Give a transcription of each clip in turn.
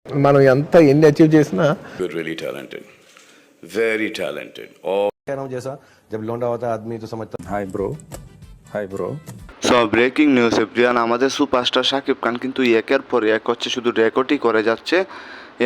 మనం ఎంత ఎన్ని అచీవ్ చేసినా You're really talented. Very talented. All कह रहा हूँ जैसा जब लौंडा होता है आदमी तो समझता hi bro. So breaking news everyone, আমাদের সুপারস্টার শাকিব খান কিন্তু একের পর এক হচ্ছে শুধু রেকর্ডই করে যাচ্ছে।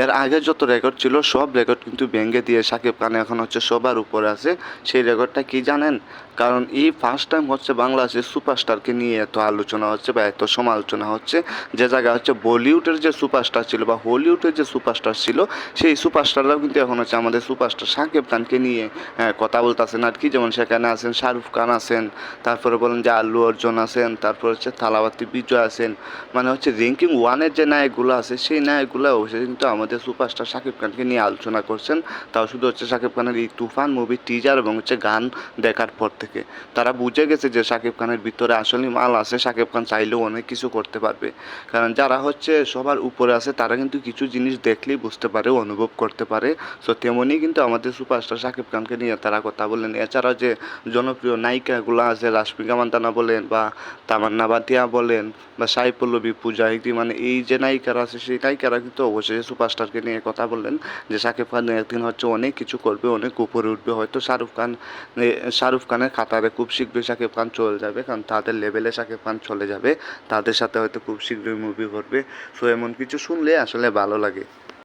এর আগে যত রেকর্ড ছিল সব রেকর্ড কিন্তু ভেঙে দিয়ে শাকিব খান এখন হচ্ছে সবার উপরে আছে। সেই রেকর্ডটা কি জানেন? কারণ এই ফার্স্ট টাইম হচ্ছে বাংলাদেশের সুপারস্টারকে নিয়ে এত আলোচনা হচ্ছে বা এত সমালোচনা হচ্ছে, যে জায়গায় হচ্ছে বলিউডের যে সুপারস্টার ছিল বা হলিউডের যে সুপারস্টার ছিল সেই সুপারস্টাররাও কিন্তু এখন হচ্ছে আমাদের সুপারস্টার শাকিব খানকে নিয়ে কথা বলতেছেন আর কি। যেমন সেখানে আছেন শাহরুখ খান আছেন, তারপরে বলেন যে আল্লু অর্জুন আছেন, তারপর হচ্ছে থালাবাতি বিজয় আছেন, মানে হচ্ছে র্যাঙ্কিং ওয়ানের যে নায়কগুলো আছে সেই নায়কগুলো অবশ্যই কিন্তু আমাদের সুপারস্টার শাকিব খানকে নিয়ে আলোচনা করছেন। তাও শুধু হচ্ছে শাকিব খানের এই তুফান মুভির টিজার এবং হচ্ছে গান দেখার পর থেকে তারা বুঝে গেছে যে শাকিব খানের ভিতরে আসলে মাল আছে, শাকিব খান চাইলেও অনেক কিছু করতে পারবে। কারণ যারা হচ্ছে সবার উপরে আছে তারা কিন্তু কিছু জিনিস দেখলেই বুঝতে পারে, অনুভব করতে পারে। সো তেমনই কিন্তু আমাদের সুপারস্টার শাকিব খানকে নিয়ে তারা কথা বলেন। এছাড়াও যে জনপ্রিয় নায়িকাগুলো আছে, রাশমিকা মান্দানা বলেন বা তামান্না বাতিয়া বলেন বা সাই পল্লবী, পূজা হেগড়ে, মানে এই যে নায়িকারা আছে সেই নায়িকারা কিন্তু অবশ্যই সুপারস্টারকে নিয়ে কথা বললেন যে শাকিব খান একদিন হচ্ছে অনেক কিছু করবে, অনেক উপরে উঠবে। হয়তো শাহরুখ খানের কাতারে খুব শীঘ্রই শাকিব খান চলে যাবে, কারণ তাদের লেভেলে শাকিব খান চলে যাবে, তাদের সাথে হয়তো খুব শীঘ্রই মুভি করবে। সো এমন কিছু শুনলে আসলে ভালো লাগে।